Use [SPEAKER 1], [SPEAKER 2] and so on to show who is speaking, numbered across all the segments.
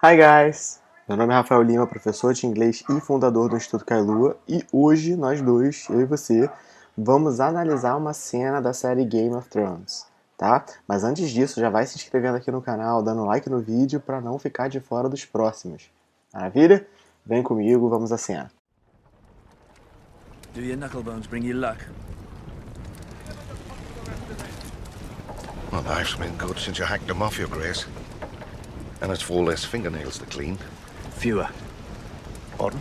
[SPEAKER 1] Hi guys! Meu nome é Rafael Lima, professor de inglês e fundador do Instituto Kailua, e hoje nós dois, eu e você, vamos analisar uma cena da série Game of Thrones, tá? Mas antes disso, já vai se inscrevendo aqui no canal, dando like no vídeo para não ficar de fora dos próximos. Maravilha? Vem comigo, vamos à cena.
[SPEAKER 2] Do your knucklebones bring you luck?
[SPEAKER 3] Well, life's been good since you hacked them off, Your Grace. And it's 4 less fingernails to clean.
[SPEAKER 2] Fewer.
[SPEAKER 3] Pardon?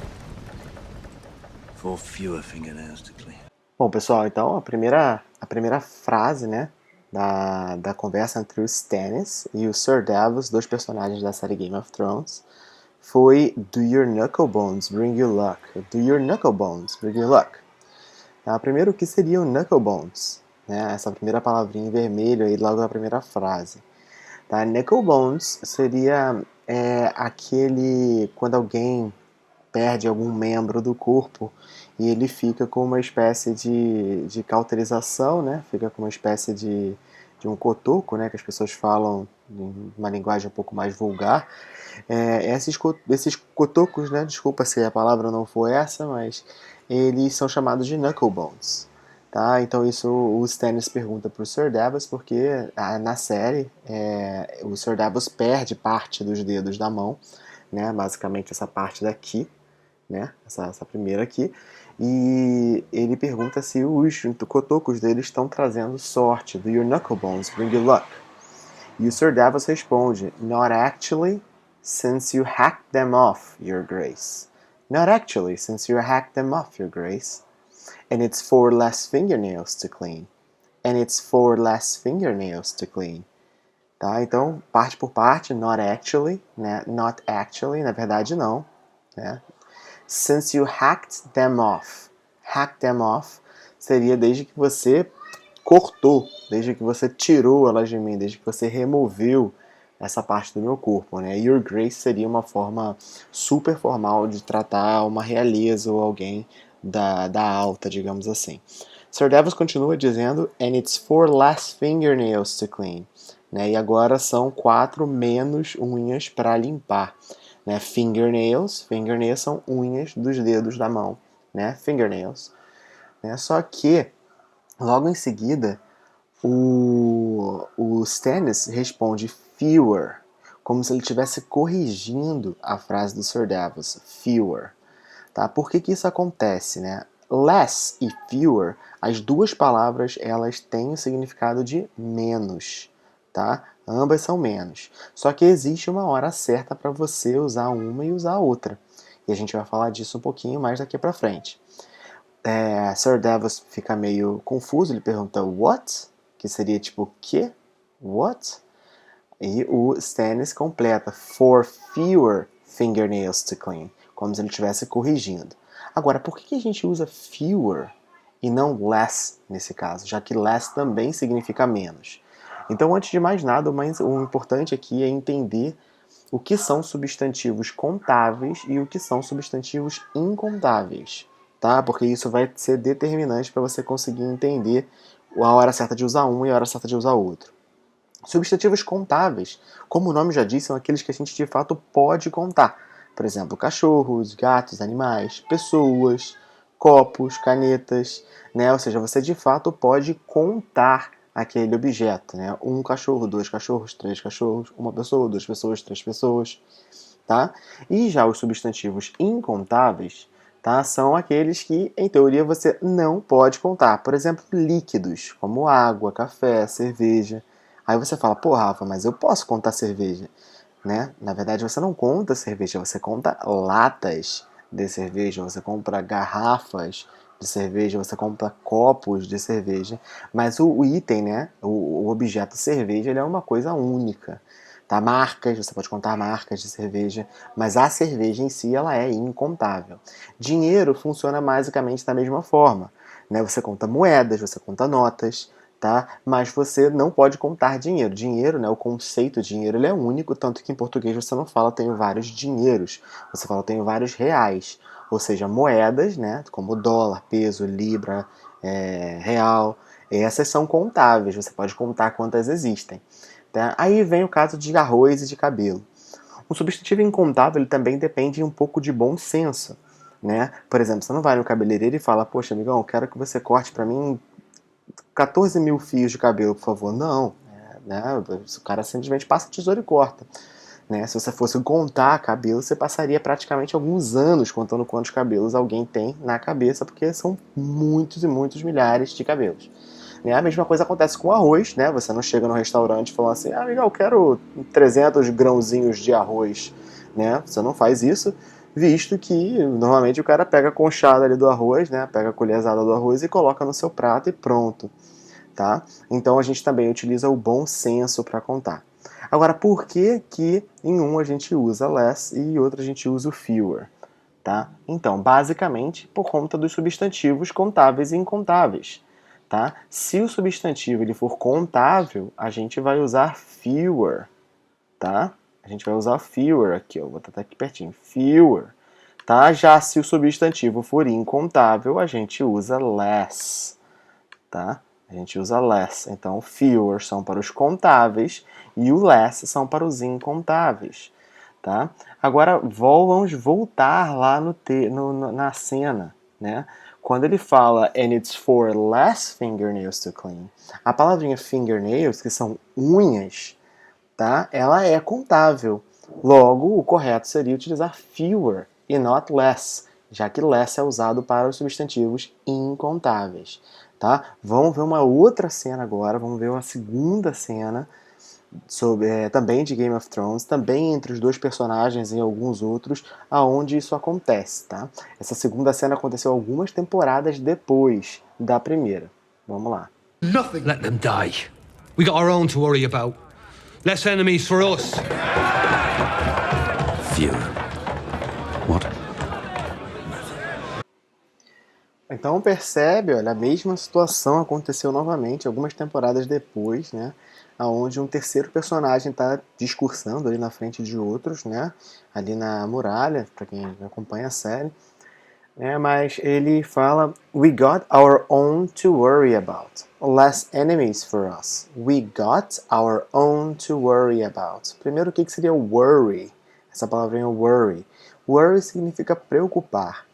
[SPEAKER 2] 4 fewer fingernails to clean.
[SPEAKER 1] Bom, pessoal, então a primeira frase, né, da conversa entre o Stannis e o Sir Davos, dois personagens da série Game of Thrones, foi Do your knucklebones bring you luck? Do your knucklebones bring you luck? Tá? Primeiro, o que seria o knucklebones? Né? Essa primeira palavrinha em vermelho aí logo na primeira frase. Tá? Knucklebones seria aquele quando alguém perde algum membro do corpo e ele fica com uma espécie de cauterização, né? Fica com uma espécie de um cotoco, né? Que as pessoas falam em uma linguagem um pouco mais vulgar. Esses cotocos, né? Desculpa se a palavra não for essa, mas eles são chamados de knucklebones. Tá? Então isso o Stannis pergunta para o Sir Davos porque na série o Sir Davos perde parte dos dedos da mão, né? Basicamente essa parte daqui, né? Essa primeira aqui, e ele pergunta se os cotocos dele estão trazendo sorte. Do your knucklebones bring you luck? E o Sir Davos responde, Not actually, since you hacked them off, Your Grace. Not actually, since you hacked them off, Your Grace. And it's 4 less fingernails to clean. And it's 4 less fingernails to clean. Tá? Então, parte por parte, not actually, né? Not actually, na verdade não, né? Since you hacked them off. Hack them off seria desde que você cortou, desde que você tirou elas de mim, desde que você removeu essa parte do meu corpo, né? Your Grace seria uma forma super formal de tratar uma realeza ou alguém da alta, digamos assim. Sir Davos continua dizendo, and it's 4 less fingernails to clean. Né? E agora são 4 menos unhas para limpar. Né? Fingernails são unhas dos dedos da mão, né? Fingernails. Né? Só que, logo em seguida, o Stannis responde fewer, como se ele estivesse corrigindo a frase do Sir Davos, fewer. Tá? Por que isso acontece? Né? Less e fewer, as duas palavras elas têm o significado de menos. Tá? Ambas são menos. Só que existe uma hora certa para você usar uma e usar a outra. E a gente vai falar disso um pouquinho mais daqui para frente. Sir Davos fica meio confuso, ele pergunta what? Que seria tipo que? What? E o Stannis completa 4 fewer fingernails to clean, como se ele estivesse corrigindo. Agora, por que a gente usa fewer e não less nesse caso, já que less também significa menos? Então, antes de mais nada, o importante aqui é entender o que são substantivos contáveis e o que são substantivos incontáveis, tá? Porque isso vai ser determinante para você conseguir entender a hora certa de usar um e a hora certa de usar outro. Substantivos contáveis, como o nome já diz, são aqueles que a gente de fato pode contar. Por exemplo, cachorros, gatos, animais, pessoas, copos, canetas, né? Ou seja, você de fato pode contar aquele objeto, né? Um cachorro, 2 cachorros, 3 cachorros, uma pessoa, 2 pessoas, 3 pessoas, tá? E já os substantivos incontáveis, tá? São aqueles que, em teoria, você não pode contar. Por exemplo, líquidos, como água, café, cerveja. Aí você fala, pô, Rafa, mas eu posso contar cerveja, né? Na verdade, você não conta cerveja, você conta latas de cerveja, você compra garrafas de cerveja, você compra copos de cerveja, mas o item, né, o objeto cerveja, ele é uma coisa única. Tá? Marcas, você pode contar marcas de cerveja, mas a cerveja em si ela é incontável. Dinheiro funciona basicamente da mesma forma. Né? Você conta moedas, você conta notas, tá? Mas você não pode contar dinheiro. Dinheiro, né, o conceito de dinheiro, ele é único, tanto que em português você não fala tenho vários dinheiros, você fala tenho vários reais, ou seja, moedas, né, como dólar, peso, libra, real, essas são contáveis, você pode contar quantas existem. Tá? Aí vem o caso de arroz e de cabelo. Um substantivo incontável ele também depende um pouco de bom senso, né? Por exemplo, você não vai no cabeleireiro e fala, poxa, amigão, eu quero que você corte para mim 14 mil fios de cabelo, por favor. Não, né? O cara simplesmente passa a tesoura e corta. Né? Se você fosse contar cabelo, você passaria praticamente alguns anos contando quantos cabelos alguém tem na cabeça, porque são muitos e muitos milhares de cabelos. Né? A mesma coisa acontece com arroz, né? Você não chega no restaurante falando assim, ah, amigo, eu quero 300 grãozinhos de arroz. Né? Você não faz isso, visto que normalmente o cara pega a conchada ali do arroz, né? Pega a colherzada do arroz e coloca no seu prato e pronto. Tá? Então a gente também utiliza o bom senso para contar. Agora, por que que em um a gente usa less e em outro a gente usa o fewer? Tá? Então, basicamente, por conta dos substantivos contáveis e incontáveis. Tá? Se o substantivo ele for contável, a gente vai usar fewer. Tá? A gente vai usar fewer aqui, ó. Vou botar aqui pertinho. Fewer. Tá? Já se o substantivo for incontável, a gente usa less. Tá? A gente usa less. Então, fewer são para os contáveis e o less são para os incontáveis. Tá? Agora, vamos voltar lá na cena. Né? Quando ele fala and it's for less fingernails to clean, a palavrinha fingernails, que são unhas, tá? Ela é contável. Logo, o correto seria utilizar fewer e not less, já que less é usado para os substantivos incontáveis. Tá? Vamos ver uma outra cena agora, vamos ver uma segunda cena também de Game of Thrones, também entre os dois personagens e alguns outros, aonde isso acontece. Tá? Essa segunda cena aconteceu algumas temporadas depois da primeira. Vamos lá.
[SPEAKER 4] Nothing. Let them die. We got our own to worry about. Less enemies for us.
[SPEAKER 2] Fewer. What?
[SPEAKER 1] Então percebe, olha, a mesma situação aconteceu novamente algumas temporadas depois, né? Onde um terceiro personagem está discursando ali na frente de outros, né? Ali na muralha, para quem acompanha a série. Mas ele fala, we got our own to worry about. Less enemies for us. We got our own to worry about. Primeiro, o que seria worry? Essa palavrinha worry. Worry significa preocupar.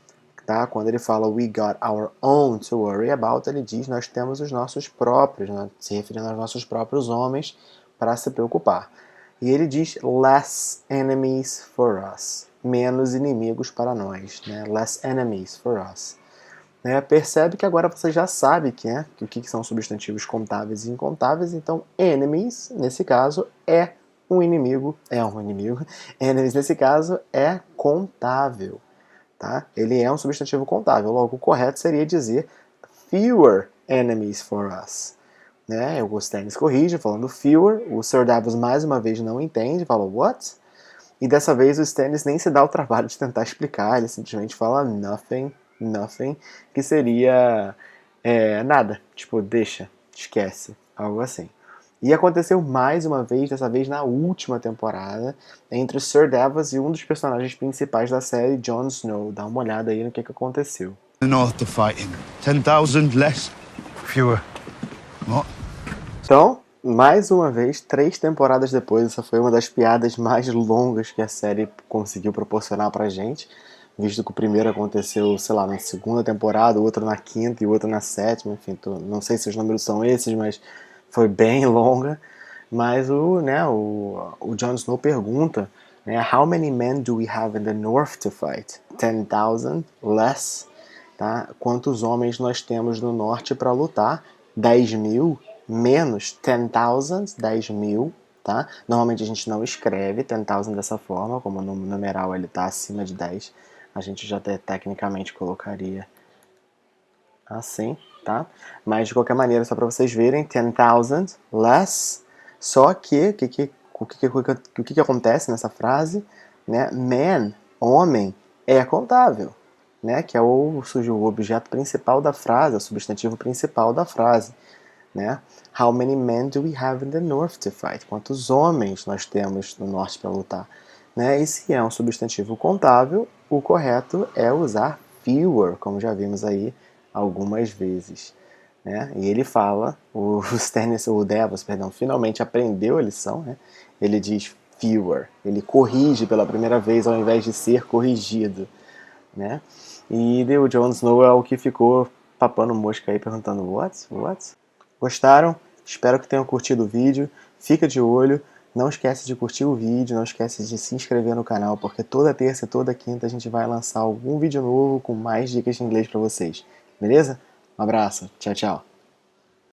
[SPEAKER 1] Tá? Quando ele fala we got our own to worry about, ele diz nós temos os nossos próprios, né? Se referindo aos nossos próprios homens para se preocupar. E ele diz less enemies for us. Menos inimigos para nós. Né? Less enemies for us. Percebe que agora você já sabe o que são substantivos contáveis e incontáveis. Então, enemies, nesse caso, é um inimigo. Enemies, nesse caso, é contável. Tá? Ele é um substantivo contável. Logo, o correto seria dizer fewer enemies for us. Né? O Stannis corrige, falando fewer. O Sir Davos, mais uma vez, não entende. Fala, what? E dessa vez o Stannis nem se dá o trabalho de tentar explicar. Ele simplesmente fala nothing, que seria nada. Tipo, deixa, esquece. Algo assim. E aconteceu mais uma vez, dessa vez na última temporada, entre o Sir Davos e um dos personagens principais da série, Jon Snow. Dá uma olhada aí no que aconteceu.
[SPEAKER 5] The North to fighting. 10,000 less.
[SPEAKER 3] Fewer.
[SPEAKER 5] What?
[SPEAKER 1] Então, mais uma vez, 3 temporadas depois, essa foi uma das piadas mais longas que a série conseguiu proporcionar pra gente, visto que o primeiro aconteceu, sei lá, na segunda temporada, o outro na quinta e o outro na sétima, enfim, não sei se os números são esses, mas foi bem longa. Mas o Jon Snow pergunta, né, how many men do we have in the North to fight? 10,000 less. Tá? Quantos homens nós temos no norte para lutar? 10 mil menos 10,000, 10 mil. Tá? Normalmente a gente não escreve 10,000 dessa forma, como no numeral ele está acima de 10. A gente já tecnicamente colocaria assim, tá? Mas de qualquer maneira, só para vocês verem, 10,000 less. Só que o que acontece nessa frase? Né? Man, homem, é contável. Né? Que é o objeto principal da frase, o substantivo principal da frase. Né? How many men do we have in the north to fight? Quantos homens nós temos no norte para lutar? Né? E se é um substantivo contável, o correto é usar fewer, como já vimos aí algumas vezes. Né? E ele fala, o Davos, finalmente aprendeu a lição. Né? Ele diz fewer. Ele corrige pela primeira vez ao invés de ser corrigido, né? E o Jon Snow é o que ficou papando mosca aí, perguntando what? Gostaram? Espero que tenham curtido o vídeo. Fica de olho. Não esquece de curtir o vídeo, não esquece de se inscrever no canal, porque toda terça e toda quinta a gente vai lançar algum vídeo novo com mais dicas de inglês para vocês. Beleza? Um abraço. Tchau, tchau.